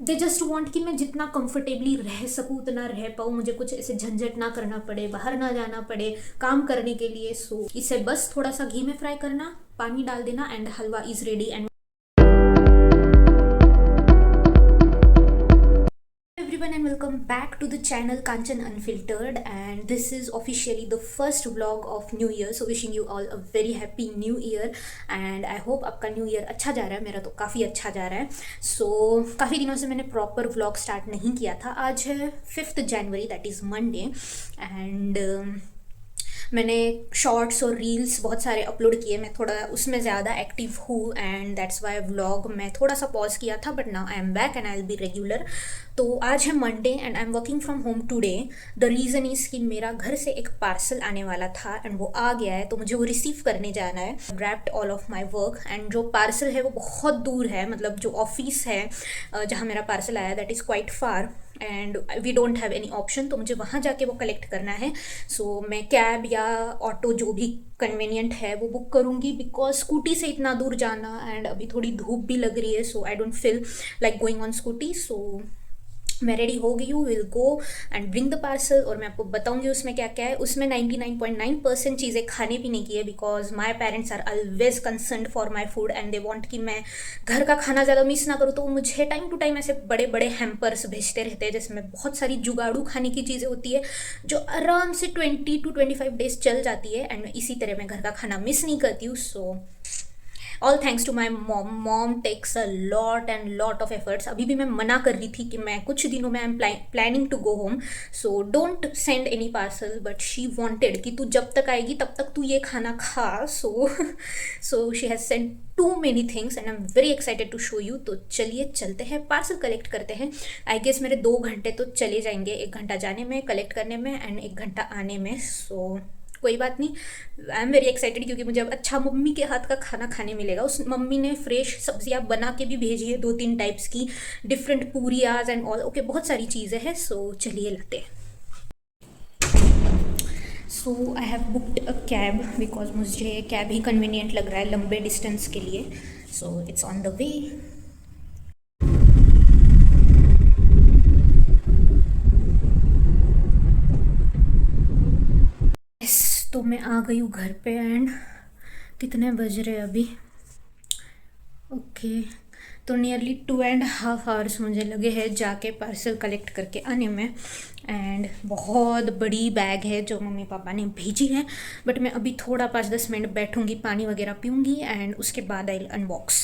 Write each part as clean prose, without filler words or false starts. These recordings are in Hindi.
दे जस्ट वॉन्ट कि मैं जितना कंफर्टेबली रह सकूँ उतना रह पाऊँ, मुझे कुछ ऐसे झंझट ना करना पड़े, बाहर ना जाना पड़े काम करने के लिए। सो इसे बस थोड़ा सा घी में फ्राई करना, पानी डाल देना and halwa is ready. And everyone and welcome back to the channel Kanchan Unfiltered, and this is officially the first vlog of New Year, so wishing you all a very happy New Year and I hope आपका न्यू ईयर अच्छा जा रहा है। मेरा तो काफ़ी अच्छा जा रहा है। सो काफ़ी दिनों से मैंने प्रॉपर व्लॉग स्टार्ट नहीं किया था। आज है 5th January, that is Monday, and मैंने शॉर्ट्स और रील्स बहुत सारे अपलोड किए। मैं थोड़ा उसमें ज़्यादा एक्टिव हूँ एंड दैट्स वाई व्लॉग मैं थोड़ा सा पॉज किया था, but now I am back and I will be regular. तो आज है Monday and I am working from home today. The reason is कि मेरा घर से एक पार्सल आने वाला था एंड वो आ गया है, तो मुझे वो रिसीव करने जाना है। Wrapped all of my work and जो पार्सल है वो बहुत दूर है, मतलब जो ऑफिस है जहाँ मेरा पार्सल आया that is quite far and we don't have any option, तो मुझे वहाँ जाके वो कलेक्ट करना है। सो मैं कैब या ऑटो जो भी कन्वीनियंट है वो बुक करूँगी, बिकॉज स्कूटी से इतना दूर जाना एंड अभी थोड़ी धूप भी लग रही है, so I don't feel like going on Scooty. So मैं रेडी हो गई हूँ, will go and bring the parcel. और मैं आपको बताऊंगी उसमें क्या क्या है। उसमें 99.9% चीज़ें खाने पीने की है, because my parents are always concern for my food and they want कि मैं घर का खाना ज़्यादा मिस ना करूँ। तो मुझे टाइम टू टाइम ऐसे बड़े बड़े हैम्पर्स भेजते रहते हैं जिसमें बहुत सारी जुगाड़ू खाने की चीज़ें होती है जो आराम से 20 to 25 डेज चल जाती है एंड इसी तरह मैं घर का खाना मिस नहीं करती हूँ। So all thanks to my mom. Mom takes a lot and lot of efforts. अभी भी मैं मना कर रही थी कि मैं कुछ दिनों में I am planning to go home, so don't send any parcel, but she wanted कि तू जब तक आएगी तब तक तू ये खाना खा। So she has send too many things and I am very excited to show you. तो चलिए चलते हैं, पार्सल कलेक्ट करते हैं। आई गेस मेरे 2 घंटे तो चले जाएंगे, 1 घंटा जाने में कलेक्ट करने में एंड 1 घंटा आने में। सो कोई बात नहीं, आई एम वेरी एक्साइटेड क्योंकि मुझे अब अच्छा मम्मी के हाथ का खाना खाने मिलेगा। उस मम्मी ने फ्रेश सब्जियां बना के भी भेजी है, 2-3 टाइप्स की, डिफरेंट पूरियाज एंड ऑल, ओके बहुत सारी चीज़ें हैं। सो चलिए लाते हैं। So I have booked a cab because मुझे कैब ही कन्वीनियंट लग रहा है लंबे डिस्टेंस के लिए। So it's on the way. तो मैं आ गई हूँ घर पे एंड कितने बज रहे हैं अभी, ओके तो नियरली 2.5 आवर्स मुझे लगे हैं जाके पार्सल कलेक्ट करके आने में। एंड बहुत बड़ी बैग है जो मम्मी पापा ने भेजी है, बट मैं अभी थोड़ा 5-10 मिनट बैठूंगी, पानी वगैरह पीऊँगी एंड उसके बाद आई अनबॉक्स।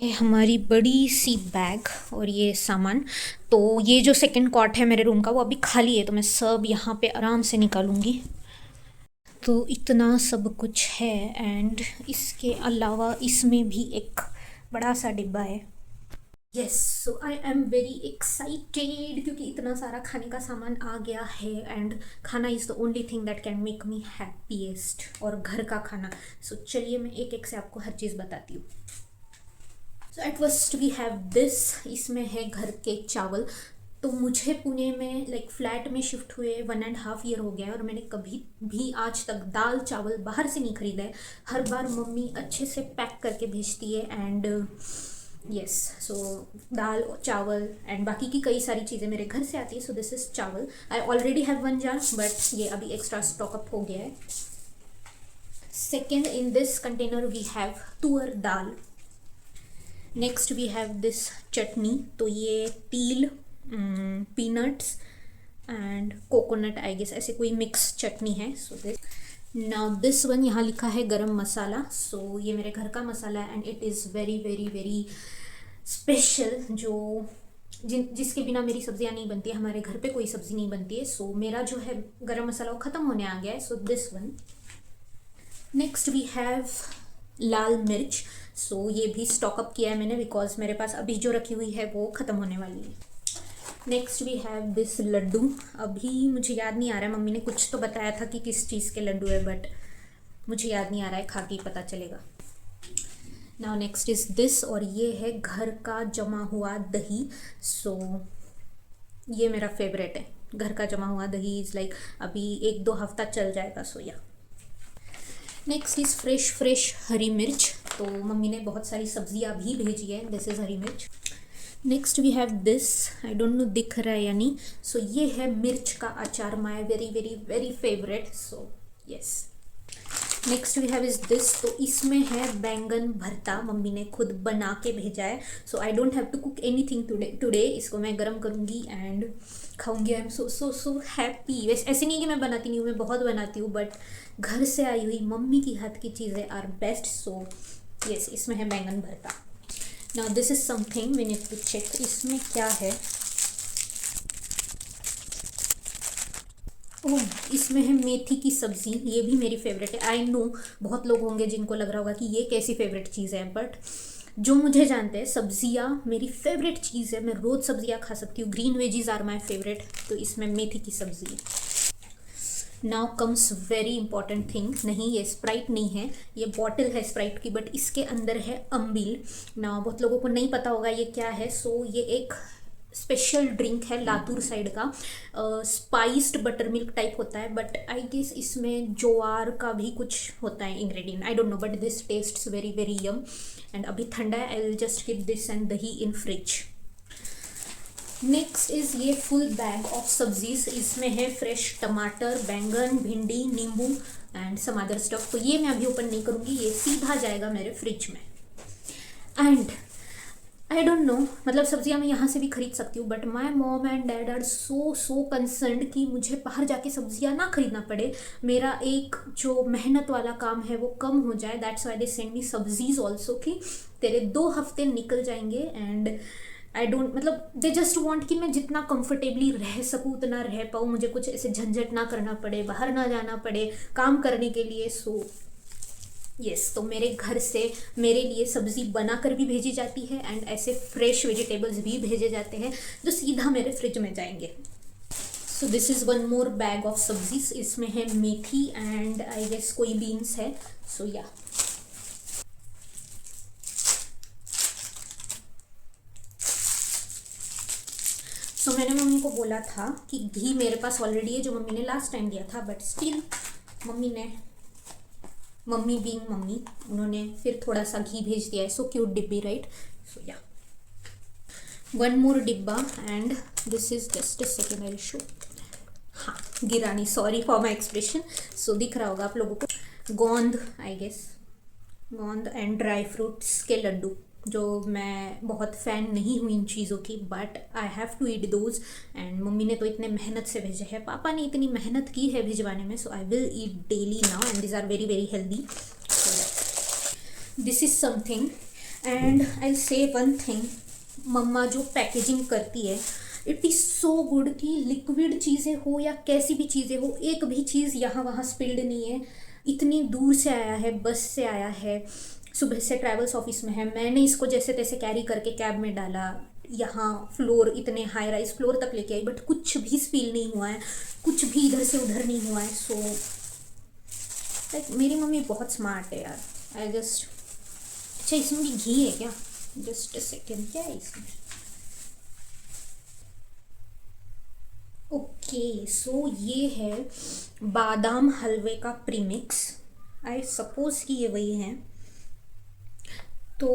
ये हमारी बड़ी सी बैग और ये सामान। तो ये जो सेकंड कॉट है मेरे रूम का वो अभी खाली है, तो मैं सब यहाँ पे आराम से निकालूंगी। तो इतना सब कुछ है एंड इसके अलावा इसमें भी एक बड़ा सा डिब्बा है। Yes, so I am very excited क्योंकि इतना सारा खाने का सामान आ गया है एंड खाना is the only thing that can make me happiest, और घर का खाना। सो चलिए मैं एक एक से आपको हर चीज़ बताती हूँ। So at first we have this, इसमें है घर के चावल। तो मुझे पुणे में फ्लैट में शिफ्ट हुए 1.5 ईयर हो गया है और मैंने कभी भी आज तक दाल चावल बाहर से नहीं खरीदा है। हर बार मम्मी अच्छे से पैक करके भेजती है एंड यस, सो दाल चावल एंड बाकी की कई सारी चीज़ें मेरे घर से आती है। So this is chawal. I already have 1 jar but ये अभी एक्स्ट्रा स्टॉकअप हो गया है। Second, in this container we have toor dal. Next we have this chutney. तो ये तिल, peanuts and coconut I guess, ऐसे कोई मिक्स चटनी है। So this, now this one यहाँ लिखा है गरम मसाला। सो ये मेरे घर का मसाला है and it is very very very special, जो जिसके बिना मेरी सब्जियाँ नहीं बनती है। हमारे घर पे कोई सब्ज़ी नहीं बनती है। सो मेरा जो है गरम मसाला वो ख़त्म होने आ गया है। So this one. Next we have लाल मिर्च। सो ये भी स्टॉकअप किया है मैंने बिकॉज मेरे पास अभी जो रखी हुई है वो ख़त्म होने वाली है। Next we have this laddu. अभी मुझे याद नहीं आ रहा है, मम्मी ने कुछ तो बताया था कि किस चीज़ के लड्डू है, बट मुझे याद नहीं आ रहा है, खा के ही पता चलेगा। नाउ नेक्स्ट इज़ दिस, और ये है घर का जमा हुआ दही। सो ये मेरा फेवरेट है, घर का जमा हुआ दही इज़ अभी 1-2 हफ्ता चल जाएगा। सो या नेक्स्ट इज़ फ्रेश हरी मिर्च। तो मम्मी ने बहुत सारी सब्जियां भी भेजी है। This is hari mirch. Next we have this, I don't know दिख रहा है या नहीं, सो ये है मिर्च का अचार, my very very very favourite, so yes. Next we have is this, तो इसमें है बैंगन भरता, मम्मी ने खुद बना के भेजा है, so I don't have to cook anything today. इसको मैं गर्म करूँगी एंड खाऊंगी। I am so so so happy. वैसे ऐसे नहीं कि मैं बनाती नहीं हूँ, मैं बहुत बनाती हूँ, बट घर से आई हुई मम्मी की हाथ की चीज़ें आर बेस्ट, सो यस। इसमें है baingan bharta. Now this is something we need to check, इसमें क्या है। ओह, इसमें है मेथी की सब्ज़ी, ये भी मेरी फेवरेट है। आई नो बहुत लोग होंगे जिनको लग रहा होगा कि ये कैसी फेवरेट चीज़ है, बट जो मुझे जानते हैं सब्जियां मेरी फेवरेट चीज़ है, मैं रोज़ सब्जियां खा सकती हूँ। Green veggies are my favourite, तो इसमें मेथी की सब्ज़ी। Now comes very important thing, नहीं ये स्प्राइट नहीं है, ये बॉटल है स्प्राइट की, बट इसके अंदर है अम्बिल। नाउ बहुत लोगों को नहीं पता होगा ये क्या है, सो ये एक स्पेशल ड्रिंक है लातूर साइड का, स्पाइस्ड बटर मिल्क टाइप होता है, बट आई गेस इसमें ज्वार का भी कुछ होता है ingredient, I don't no, but this tests very very Yama. And अभी ठंडा है, I will just keep this and दही इन फ्रिज। नेक्स्ट इज ये फुल बैग ऑफ सब्जीज, इसमें है फ्रेश टमाटर, बैंगन, भिंडी, नींबू एंड सम अदर स्टफ, तो ये मैं अभी ओपन नहीं करूँगी, ये सीधा जाएगा मेरे फ्रिज में। एंड आई डोंट नो, मतलब सब्जियां मैं यहाँ से भी खरीद सकती हूँ, but my mom and dad are so so concerned कि मुझे बाहर जाके सब्जियां ना खरीदना पड़े, मेरा एक जो मेहनत वाला काम है वो कम हो जाए। That's why they send me सब्जीज ऑल्सो, कि तेरे 2 हफ्ते निकल जाएंगे। एंड आई डोंट, मतलब दे जस्ट वॉन्ट कि मैं जितना कंफर्टेबली रह सकूँ उतना रह पाऊँ, मुझे कुछ ऐसे झंझट ना करना पड़े, बाहर ना जाना पड़े काम करने के लिए। सो यस, तो मेरे घर से मेरे लिए सब्ज़ी बनाकर भी भेजी जाती है एंड ऐसे फ्रेश वेजिटेबल्स भी भेजे जाते हैं जो सीधा मेरे फ्रिज में जाएंगे। So this is one more bag of सब्जीज, इसमें है मेथी एंड आई गेस कोई बीन्स है, सो या। सो मैंने मम्मी को बोला था कि घी मेरे पास ऑलरेडी है जो मम्मी ने लास्ट टाइम दिया था, but still mummy being mummy, उन्होंने फिर थोड़ा सा घी भेज दिया है। सो क्यूट डिब्बी, राइट? सो या, वन मोर डिब्बा and this is just a second, I show. हाँ, गिरानी, सॉरी फॉर माई एक्सप्रेशन। सो दिख रहा होगा आप लोगों को, गोंद, आई गेस गोंद एंड ड्राई फ्रूट्स के लड्डू, जो मैं बहुत फ़ैन नहीं हुई इन चीज़ों की, but I have to eat those. And मम्मी ने तो इतने मेहनत से भेजे हैं, पापा ने इतनी मेहनत की है भिजवाने में, so I will eat daily now and this are very very healthy. This is something and I say one thing, मम्मा जो पैकेजिंग करती है इट इज़ सो गुड, कि लिक्विड चीज़ें हो या कैसी भी चीज़ें हो, एक भी चीज़ यहाँ वहाँ स्पिल्ड नहीं है। इतनी दूर से आया है, बस से आया है, सुबह से ट्रैवल्स ऑफिस में है, मैंने इसको जैसे तैसे कैरी करके कैब में डाला, यहाँ फ्लोर इतने हाई राइज फ्लोर तक लेके आई, बट कुछ भी स्पिल नहीं हुआ है, कुछ भी इधर से उधर नहीं हुआ है। सो लाइक मेरी मम्मी बहुत स्मार्ट है यार। आई जस्ट, अच्छा इसमें भी घी है क्या? जस्ट अ सेकेंड, क्या है इसमें? ओके, सो ये है बादाम हलवे का प्रीमिक्स, आई सपोज कि ये वही है। तो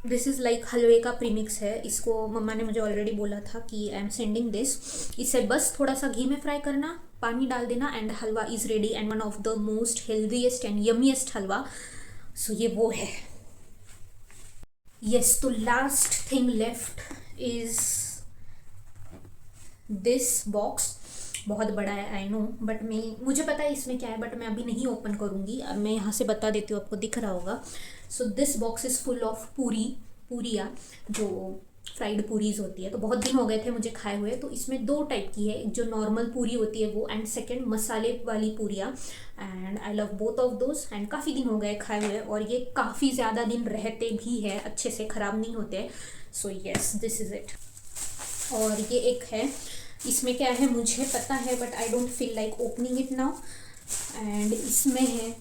दिस इज़ लाइक हलवे का प्रीमिक्स है, इसको मम्मा ने मुझे ऑलरेडी बोला था कि आई एम सेंडिंग दिस, इसे बस थोड़ा सा घी में फ्राई करना, पानी डाल देना and halwa is ready, and one of the most healthiest and yummiest halwa. So ये वो है। यस, तो last thing left is this box, बहुत बड़ा है आई नो, बट मुझे पता है इसमें क्या है, बट मैं अभी नहीं ओपन करूँगी। अब मैं यहाँ से बता देती हूँ, आपको दिख रहा होगा। So this box is full of पूरियाँ, जो फ्राइड पूरीज होती है, तो बहुत दिन हो गए थे मुझे खाए हुए, तो इसमें 2 टाइप की है, एक जो नॉर्मल पूरी होती है वो, एंड सेकेंड मसाले वाली पूरियाँ, and I love both of those. And काफ़ी दिन हो गए खाए हुए, और ये काफ़ी ज़्यादा दिन रहते भी है, अच्छे से ख़राब नहीं होते। So yes, this is it. और ये एक है, इसमें क्या है मुझे पता है, but I don't feel like opening it now. And इसमें है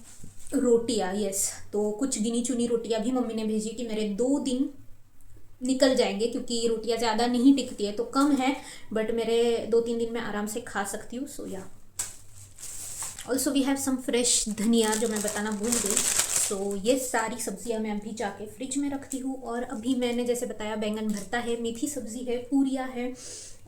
रोटियाँ, यस, तो कुछ गिनी चुनी रोटियाँ भी मम्मी ने भेजी कि मेरे 2 दिन निकल जाएंगे, क्योंकि रोटियाँ ज़्यादा नहीं टिकती है, तो कम है, बट मेरे 2-3 दिन में आराम से खा सकती हूँ। So yeah, also we have some fresh dhania, जो मैं बताना भूल गई। सो ये सारी सब्जियां मैं अभी जाके फ्रिज में रखती हूँ। और अभी मैंने जैसे बताया बैंगन भरता है, मेथी सब्जी है, पूरिया है,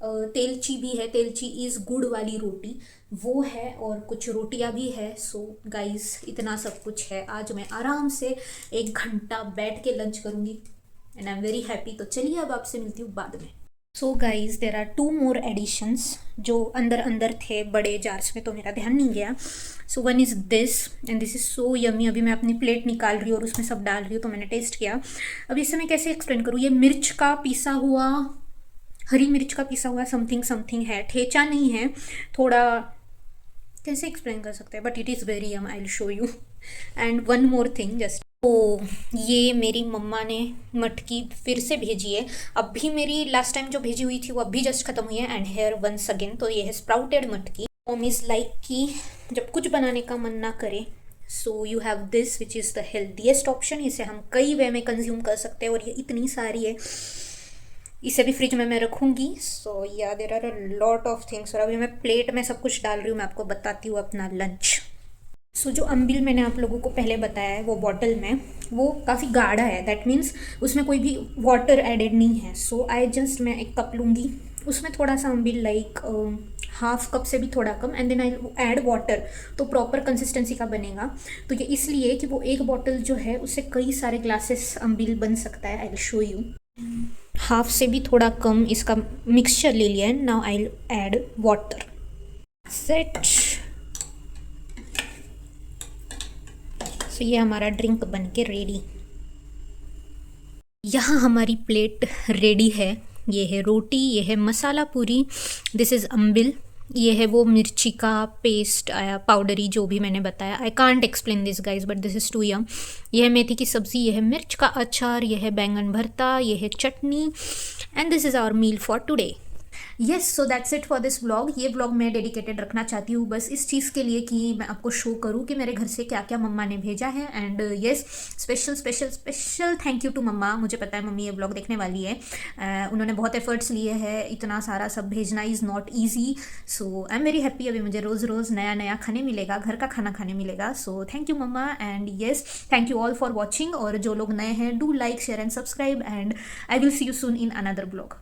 तेलची भी है। तेलची इज़ गुड़ वाली रोटी, वो है, और कुछ रोटियां भी है। सो गाइस इतना सब कुछ है। आज मैं आराम से 1 घंटा बैठ के लंच करूँगी and I am very happy. तो चलिए अब आपसे मिलती हूँ बाद में। So guys there are 2 more additions जो अंदर अंदर थे बड़े जार्स में, तो मेरा ध्यान नहीं गया। So one is this and this is so yummy. अभी मैं अपनी प्लेट निकाल रही हूँ और उसमें सब डाल रही हूँ, तो मैंने टेस्ट किया। अब इससे मैं कैसे एक्सप्लेन करूँ, ये मिर्च का पीसा हुआ, हरी मिर्च का पीसा हुआ समथिंग समथिंग है, ठेचा नहीं है। थोड़ा कैसे एक्सप्लेन कर सकते हैं, but it is very Yama, I will show you. And one more thing just, तो ये मेरी मम्मा ने मटकी फिर से भेजी है। अभी मेरी लास्ट टाइम जो भेजी हुई थी वो अभी जस्ट खत्म हुई है एंड हेयर वंस अगेन। तो ये है स्प्राउटेड मटकी। मॉम इज़ लाइक कि जब कुछ बनाने का मन ना करे, so you have this which is the healthiest option. इसे हम कई वे में कंज्यूम कर सकते हैं और ये इतनी सारी है। इसे भी फ्रिज में मैं रखूँगी। So yeah there are a lot of things. और अभी मैं प्लेट में सब कुछ डाल रही हूँ, मैं आपको बताती हूँ अपना लंच। सो जो अम्बिल मैंने आप लोगों को पहले बताया है वो बॉटल में, वो काफ़ी गाढ़ा है। दैट मीन्स उसमें कोई भी वाटर एडेड नहीं है। सो आई जस्ट, मैं 1 कप लूँगी, उसमें थोड़ा सा अम्बिल लाइक हाफ कप से भी थोड़ा कम, and then I add water, तो प्रॉपर कंसिस्टेंसी का बनेगा। तो ये इसलिए कि वो 1 बॉटल जो है उससे कई सारे ग्लासेस अम्बिल बन सकता है। I will show you. Half से भी थोड़ा कम इसका मिक्सचर ले लिया है। Now I will add water. Set. तो ये हमारा ड्रिंक बन के रेडी। यहाँ हमारी प्लेट रेडी है। ये है रोटी, ये है मसाला पूरी, दिस इज़ अम्बिल, ये है वो मिर्ची का पेस्ट आया पाउडरी जो भी मैंने बताया। I can't explain this guys but this is too yum. यह है मेथी की सब्ज़ी, यह है मिर्च का अचार, यह है बैंगन भरता, यह है चटनी, and this is our meal for today. Yes, so that's it for this vlog. ये व्लॉग मैं डेडिकेटेड रखना चाहती हूँ बस इस चीज़ के लिए कि मैं आपको शो करूँ कि मेरे घर से क्या क्या मम्मा ने भेजा है। And yes, special special special thank you to मम्मा। मुझे पता है मम्मी ये व्लॉग देखने वाली है। उन्होंने बहुत एफर्ट्स लिए हैं, इतना सारा सब भेजना is not easy. So I am very happy. अभी मुझे रोज़ रोज़ नया नया खाने मिलेगा, घर का खाना खाने मिलेगा। सो थैंक यू मम्मा। And yes, thank you all for watching. और जो लोग नए हैं, do like, share and subscribe, and I will see you soon in another blog.